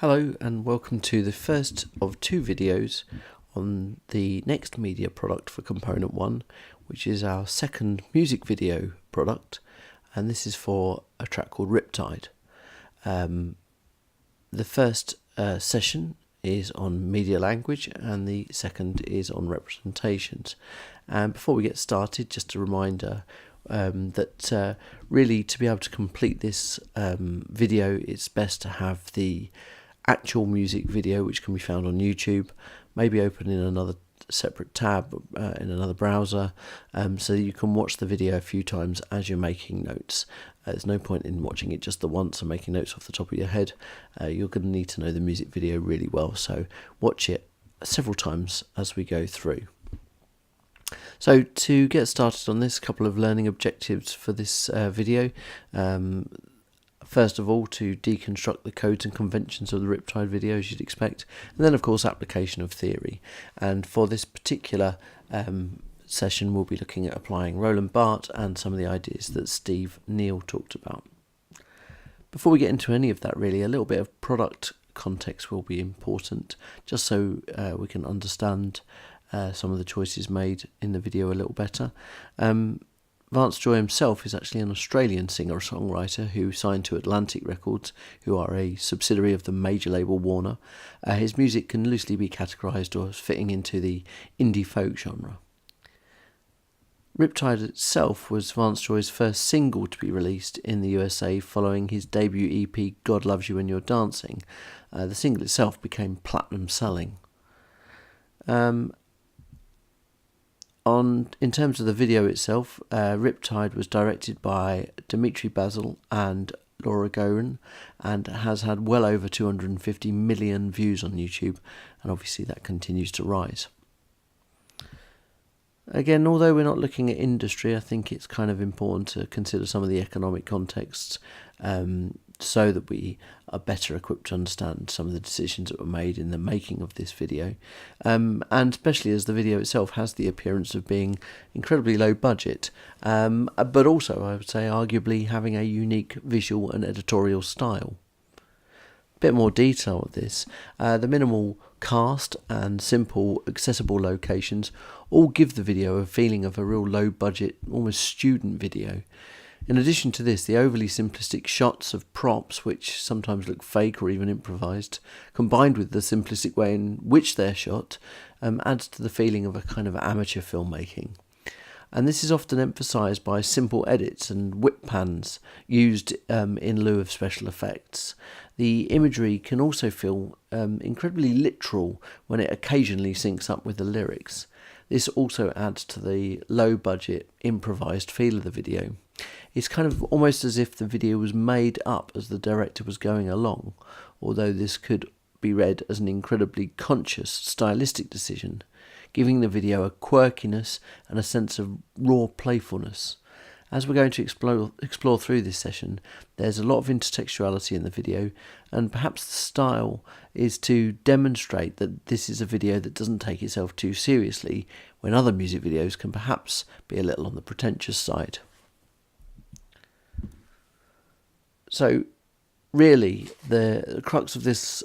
Hello and welcome to the first of two videos on the next media product for component 1, which is our second music video product, and this is for a track called Riptide. The first session is on media language and the second is on representations. And before we get started, just a reminder that really to be able to complete this video, it's best to have the actual music video, which can be found on YouTube, maybe open in another separate tab in another browser, so that you can watch the video a few times as you're making notes. There's no point in watching it just the once and making notes off the top of your head. You're going to need to know the music video really well, so watch it several times as we go through. So to get started on this, couple of learning objectives for this video. First of all, to deconstruct the codes and conventions of the Riptide video, as you'd expect, and then of course application of theory. And for this particular session, we'll be looking at applying Roland Barthes and some of the ideas that Steve Neal talked about. Before we get into any of that, really, a little bit of product context will be important, just so we can understand some of the choices made in the video a little better. Vance Joy himself is actually an Australian singer-songwriter who signed to Atlantic Records, who are a subsidiary of the major label Warner. His music can loosely be categorised as fitting into the indie folk genre. Riptide itself was Vance Joy's first single to be released in the USA following his debut EP God Loves You When You're Dancing. The single itself became platinum selling. In terms of the video itself, Riptide was directed by Dimitri Basil and Laura Goren and has had well over 250 million views on YouTube, and obviously that continues to rise. Again, although we're not looking at industry, I think it's kind of important to consider some of the economic contexts so that we are better equipped to understand some of the decisions that were made in the making of this video, and especially as the video itself has the appearance of being incredibly low budget, but also I would say arguably having a unique visual and editorial style. A bit more detail of this, the minimal cast and simple accessible locations all give the video a feeling of a real low budget, almost student video. In addition to this, the overly simplistic shots of props, which sometimes look fake or even improvised, combined with the simplistic way in which they're shot, adds to the feeling of a kind of amateur filmmaking. And this is often emphasised by simple edits and whip pans used in lieu of special effects. The imagery can also feel incredibly literal when it occasionally syncs up with the lyrics. This also adds to the low-budget, improvised feel of the video. It's kind of almost as if the video was made up as the director was going along, although this could be read as an incredibly conscious stylistic decision, giving the video a quirkiness and a sense of raw playfulness. As we're going to explore through this session, there's a lot of intersexuality in the video, and perhaps the style is to demonstrate that this is a video that doesn't take itself too seriously, when other music videos can perhaps be a little on the pretentious side. So really, the crux of this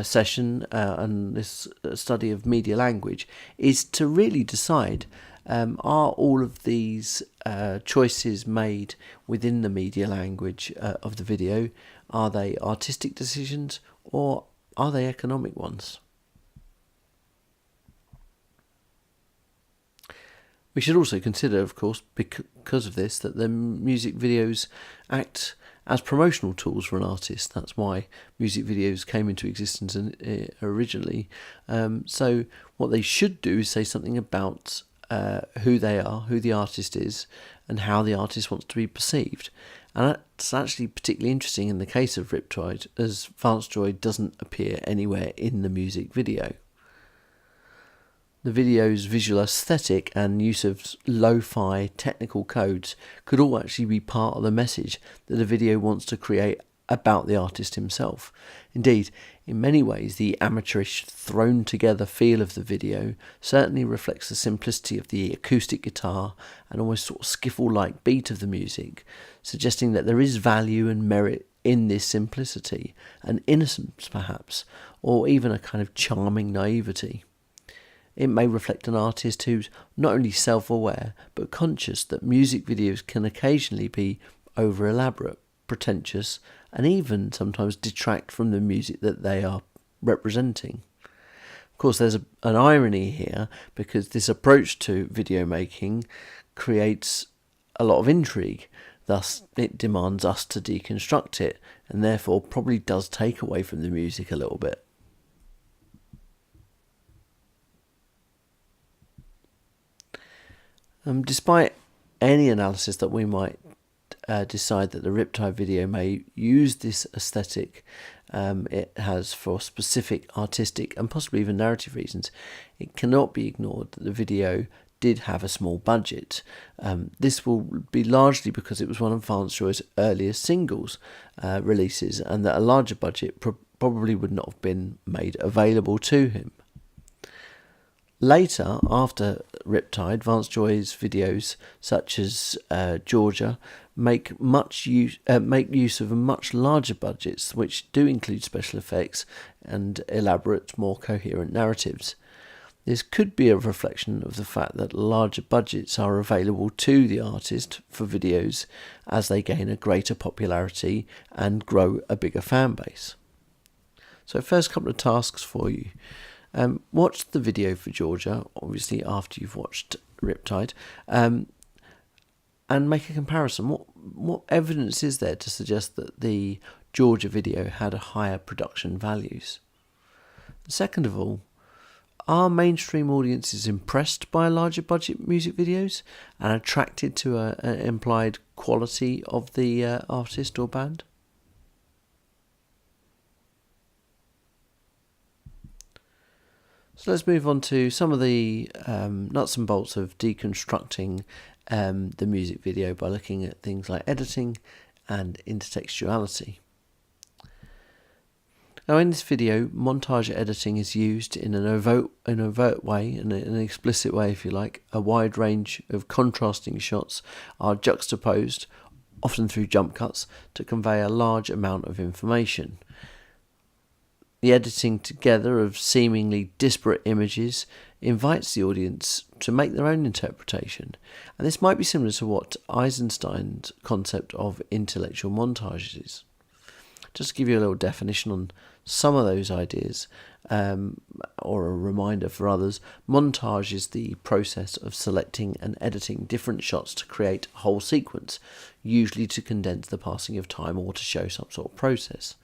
session and this study of media language is to really decide, are all of these choices made within the media language of the video, are they artistic decisions or are they economic ones? We should also consider, of course, because of this, that the music videos act as promotional tools for an artist. That's why music videos came into existence originally. So what they should do is say something about who they are, who the artist is, and how the artist wants to be perceived. And that's actually particularly interesting in the case of Riptide, as Vance Joy doesn't appear anywhere in the music video. The video's visual aesthetic and use of lo-fi technical codes could all actually be part of the message that the video wants to create about the artist himself. Indeed, in many ways, the amateurish, thrown-together feel of the video certainly reflects the simplicity of the acoustic guitar and almost sort of skiffle-like beat of the music, suggesting that there is value and merit in this simplicity, an innocence perhaps, or even a kind of charming naivety. It may reflect an artist who's not only self-aware, but conscious that music videos can occasionally be over-elaborate, pretentious, and even sometimes detract from the music that they are representing. Of course, there's an irony here, because this approach to video making creates a lot of intrigue. Thus, it demands us to deconstruct it, and therefore probably does take away from the music a little bit. Despite any analysis that we might decide that the Riptide video may use this aesthetic it has for specific artistic and possibly even narrative reasons, it cannot be ignored that the video did have a small budget. This will be largely because it was one of Vance Joy's earliest singles releases, and that a larger budget probably would not have been made available to him. Later, after Riptide, Vance Joy's videos, such as Georgia, make use of much larger budgets, which do include special effects and elaborate, more coherent narratives. This could be a reflection of the fact that larger budgets are available to the artist for videos as they gain a greater popularity and grow a bigger fan base. So, first couple of tasks for you. Watch the video for Georgia, obviously after you've watched Riptide, and make a comparison. What evidence is there to suggest that the Georgia video had a higher production values? Second of all, are mainstream audiences impressed by larger budget music videos and attracted to an implied quality of the artist or band? So let's move on to some of the nuts and bolts of deconstructing the music video by looking at things like editing and intertextuality. Now, in this video, montage editing is used in an overt way, in an explicit way if you like. A wide range of contrasting shots are juxtaposed, often through jump cuts, to convey a large amount of information. The editing together of seemingly disparate images invites the audience to make their own interpretation, and this might be similar to what Eisenstein's concept of intellectual montages is. Just to give you a little definition on some of those ideas, or a reminder for others, montage is the process of selecting and editing different shots to create a whole sequence, usually to condense the passing of time or to show some sort of process.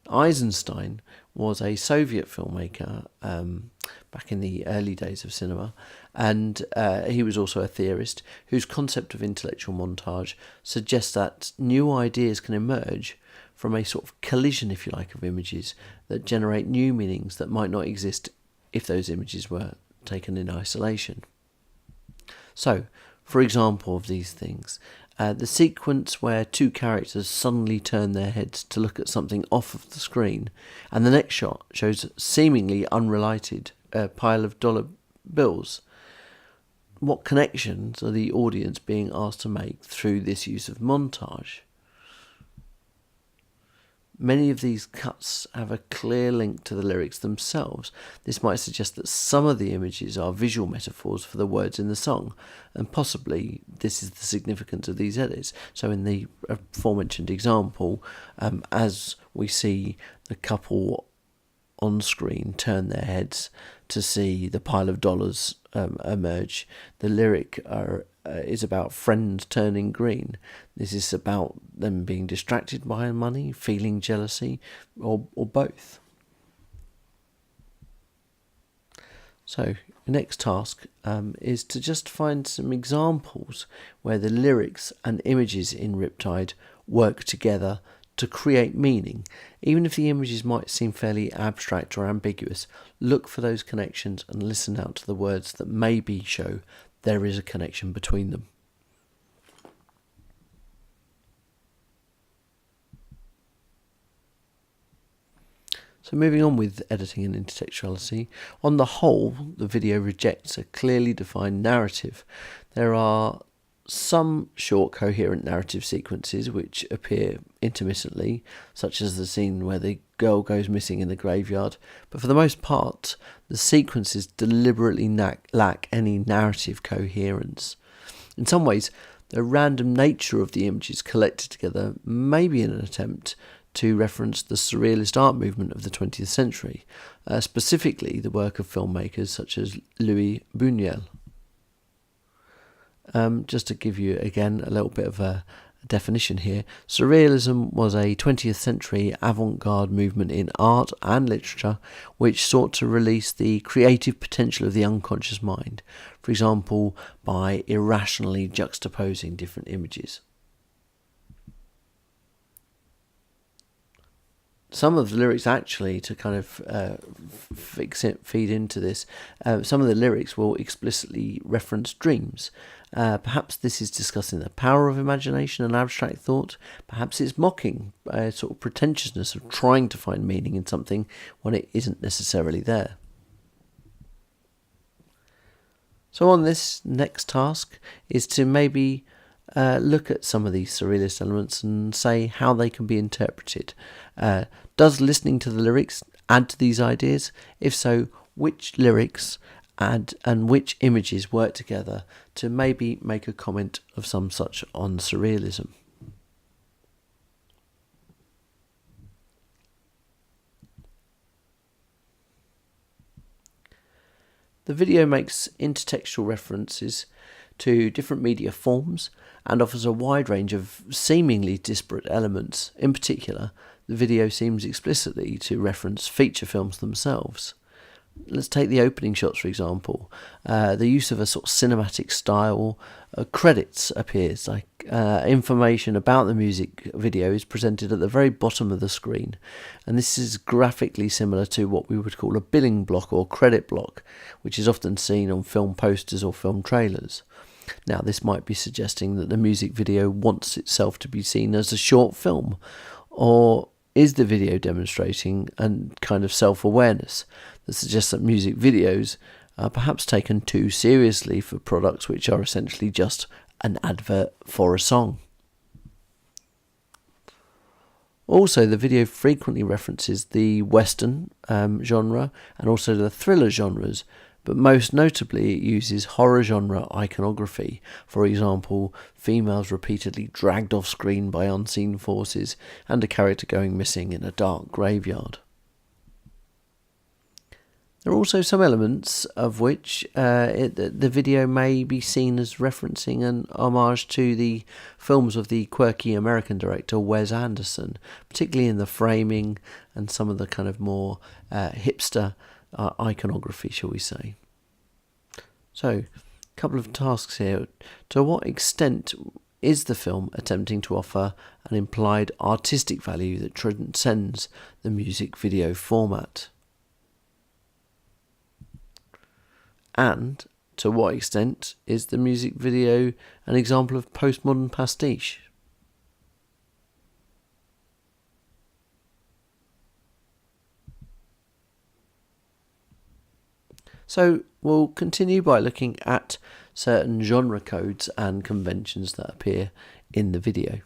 Eisenstein was a Soviet filmmaker back in the early days of cinema, and he was also a theorist whose concept of intellectual montage suggests that new ideas can emerge from a sort of collision, if you like, of images that generate new meanings that might not exist if those images were taken in isolation. So, for example of these things, the sequence where two characters suddenly turn their heads to look at something off of the screen, and the next shot shows a seemingly unrelated pile of dollar bills. What connections are the audience being asked to make through this use of montage? Many of these cuts have a clear link to the lyrics themselves. This might suggest that some of the images are visual metaphors for the words in the song, and possibly this is the significance of these edits. So in the aforementioned example, as we see the couple on screen turn their heads to see the pile of dollars emerge, the lyric is about friends turning green. This is about them being distracted by money, feeling jealousy, or both. So, the next task is to just find some examples where the lyrics and images in Riptide work together to create meaning. Even if the images might seem fairly abstract or ambiguous, look for those connections and listen out to the words that maybe show there is a connection between them. So moving on with editing and intertextuality, on the whole, the video rejects a clearly defined narrative. There are some short coherent narrative sequences which appear intermittently, such as the scene where the girl goes missing in the graveyard, but for the most part the sequences deliberately lack any narrative coherence. In some ways, the random nature of the images collected together may be an attempt to reference the surrealist art movement of the 20th century, specifically the work of filmmakers such as Louis Buñuel. Just to give you again a little bit of a definition here, surrealism was a 20th century avant-garde movement in art and literature which sought to release the creative potential of the unconscious mind, for example by irrationally juxtaposing different images. Some of the lyrics actually, to kind of feed into this, some of the lyrics will explicitly reference dreams. Perhaps this is discussing the power of imagination and abstract thought. Perhaps it's mocking a sort of pretentiousness of trying to find meaning in something when it isn't necessarily there. So on this next task is to maybe look at some of these surrealist elements and say how they can be interpreted. Does listening to the lyrics add to these ideas? If so, which lyrics and which images work together to maybe make a comment of some such on surrealism? The video makes intertextual references to different media forms and offers a wide range of seemingly disparate elements. In particular, the video seems explicitly to reference feature films themselves. Let's take the opening shots, for example. The use of a sort of cinematic style. Credits appears, like information about the music video is presented at the very bottom of the screen, and this is graphically similar to what we would call a billing block or credit block, which is often seen on film posters or film trailers. Now, this might be suggesting that the music video wants itself to be seen as a short film, or is the video demonstrating a kind of self-awareness that suggests that music videos are perhaps taken too seriously for products which are essentially just an advert for a song? Also, the video frequently references the Western genre and also the thriller genres, but most notably it uses horror genre iconography. For example, females repeatedly dragged off screen by unseen forces and a character going missing in a dark graveyard. There are also some elements of which the video may be seen as referencing an homage to the films of the quirky American director Wes Anderson, particularly in the framing and some of the kind of more hipster iconography, shall we say. So, a couple of tasks here. To what extent is the film attempting to offer an implied artistic value that transcends the music video format? And to what extent is the music video an example of postmodern pastiche? So we'll continue by looking at certain genre codes and conventions that appear in the video.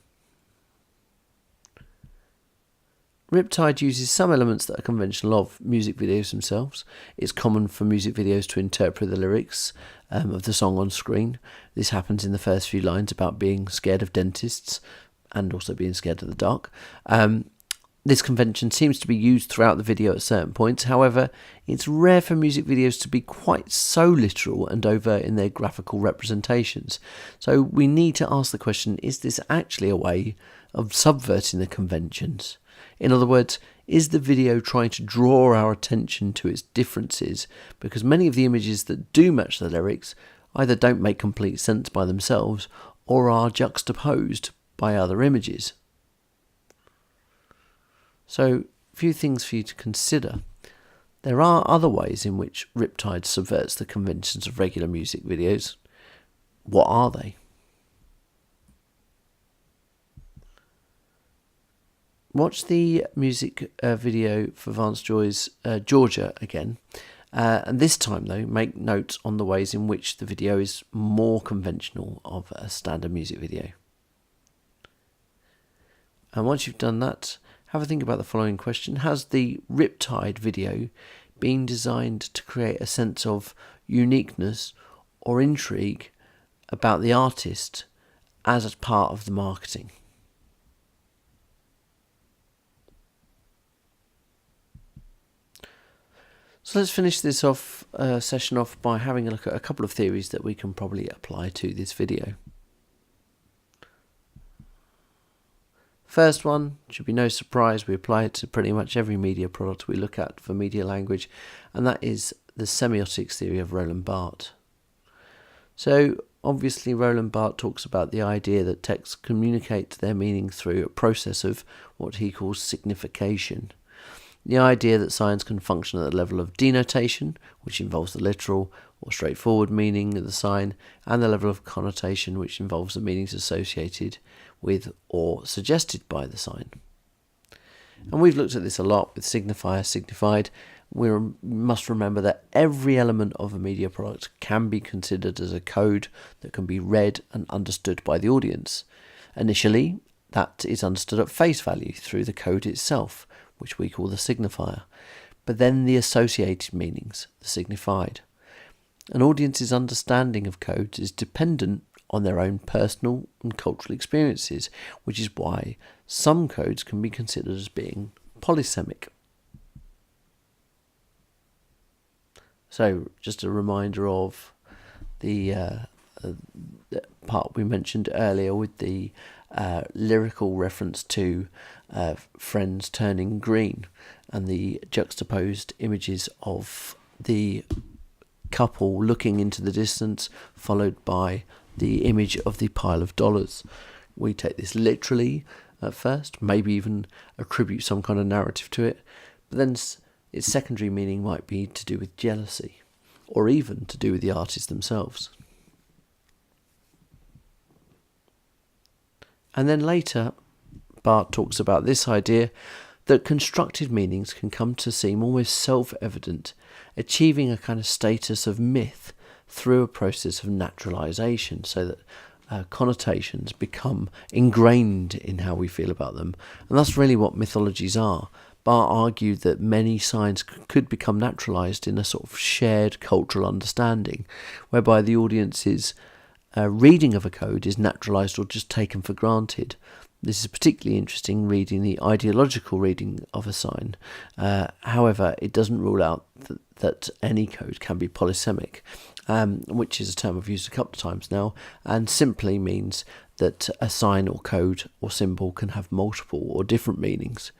Riptide uses some elements that are conventional of music videos themselves. It's common for music videos to interpret the lyrics of the song on screen. This happens in the first few lines about being scared of dentists and also being scared of the dark. This convention seems to be used throughout the video at certain points. However, it's rare for music videos to be quite so literal and overt in their graphical representations. So we need to ask the question, is this actually a way of subverting the conventions? In other words, is the video trying to draw our attention to its differences? Because many of the images that do match the lyrics either don't make complete sense by themselves or are juxtaposed by other images. So, a few things for you to consider. There are other ways in which Riptide subverts the conventions of regular music videos. What are they? Watch the music video for Vance Joy's Georgia again, And this time, though, make notes on the ways in which the video is more conventional of a standard music video. And once you've done that, have a think about the following question. Has the Riptide video been designed to create a sense of uniqueness or intrigue about the artist as a part of the marketing? So let's finish this session off by having a look at a couple of theories that we can probably apply to this video. First one, should be no surprise, we apply it to pretty much every media product we look at for media language, and that is the semiotic theory of Roland Barthes. So obviously Roland Barthes talks about the idea that texts communicate their meaning through a process of what he calls signification. The idea that signs can function at the level of denotation, which involves the literal or straightforward meaning of the sign, and the level of connotation, which involves the meanings associated with or suggested by the sign. And we've looked at this a lot with signifier, signified. We must remember that every element of a media product can be considered as a code that can be read and understood by the audience. Initially, that is understood at face value through the code itself, which we call the signifier, but then the associated meanings, the signified. An audience's understanding of codes is dependent on their own personal and cultural experiences, which is why some codes can be considered as being polysemic. So, just a reminder of the part we mentioned earlier with the lyrical reference to friends turning green and the juxtaposed images of the couple looking into the distance, followed by the image of the pile of dollars. We take this literally at first, maybe even attribute some kind of narrative to it, but then its secondary meaning might be to do with jealousy, or even to do with the artists themselves. And then later, Barthes talks about this idea that constructed meanings can come to seem almost self-evident, achieving a kind of status of myth through a process of naturalization, so that connotations become ingrained in how we feel about them. And that's really what mythologies are. Barthes argued that many signs could become naturalized in a sort of shared cultural understanding, whereby the audience's reading of a code is naturalized or just taken for granted. This is particularly interesting reading the ideological reading of a sign. However, it doesn't rule out that any code can be polysemic, which is a term I've used a couple of times now, and simply means that a sign or code or symbol can have multiple or different meanings.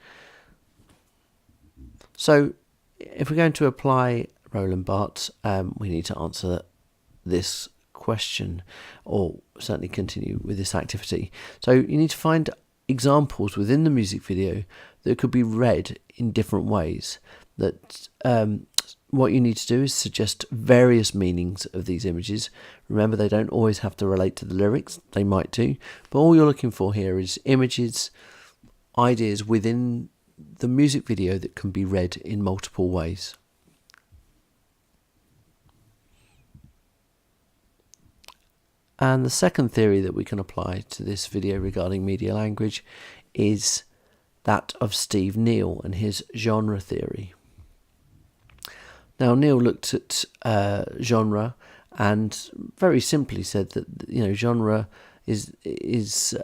So, if we're going to apply Roland Barthes, we need to answer this question, or certainly continue with this activity. So you need to find examples within the music video that could be read in different ways. That what you need to do is suggest various meanings of these images. Remember, they don't always have to relate to the lyrics, they might do, but all you're looking for here is images, ideas within the music video that can be read in multiple ways. And the second theory that we can apply to this video regarding media language is that of Steve Neal and his genre theory. Now, Neal looked at genre and very simply said that genre is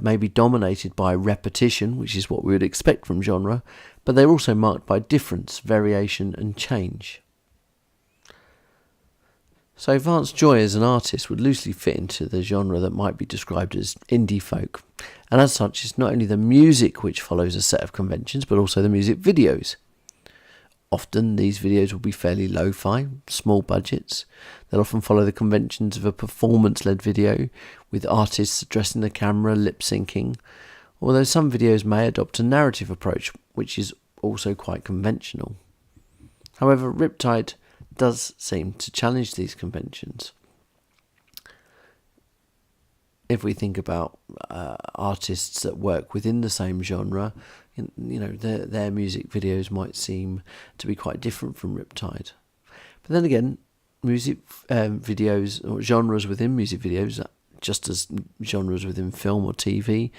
maybe dominated by repetition, which is what we would expect from genre, but they're also marked by difference, variation, and change. So Vance Joy as an artist would loosely fit into the genre that might be described as indie folk. And as such, it's not only the music which follows a set of conventions, but also the music videos. Often these videos will be fairly lo-fi, small budgets. They'll often follow the conventions of a performance-led video, with artists addressing the camera, lip-syncing, although some videos may adopt a narrative approach, which is also quite conventional. However, Riptide does seem to challenge these conventions. If we think about artists that work within the same genre, their music videos might seem to be quite different from Riptide. But then again, music videos or genres within music videos, just as genres within film or TV,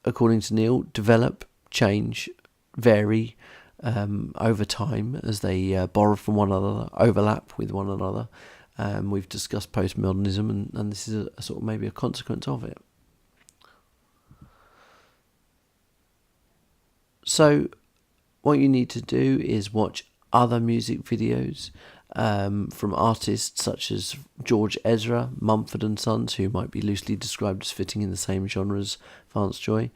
according to Neil, develop, change, vary over time as they borrow from one another, overlap with one another. We've discussed postmodernism, and this is a sort of maybe a consequence of it. So what you need to do is watch other music videos from artists such as George Ezra, Mumford & Sons, who might be loosely described as fitting in the same genre as Vance Joy,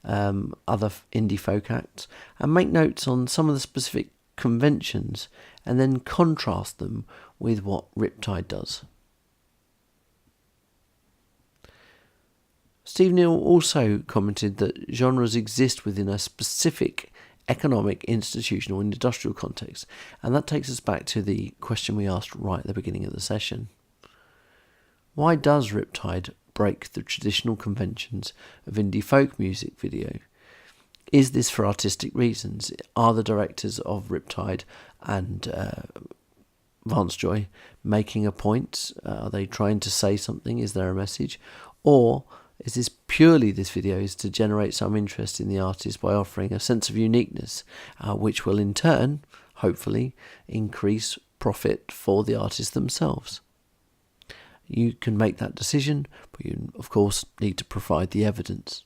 other indie folk acts, and make notes on some of the specific conventions and then contrast them with what Riptide does. Steve Neal also commented that genres exist within a specific economic, institutional and industrial context, and that takes us back to the question we asked right at the beginning of the session. Why does Riptide break the traditional conventions of indie folk music video? Is this for artistic reasons? Are the directors of Riptide and Vance Joy making a point? Are they trying to say something? Is there a message? Or is this video is to generate some interest in the artist by offering a sense of uniqueness, which will in turn, hopefully, increase profit for the artists themselves? You can make that decision, but you, of course, need to provide the evidence.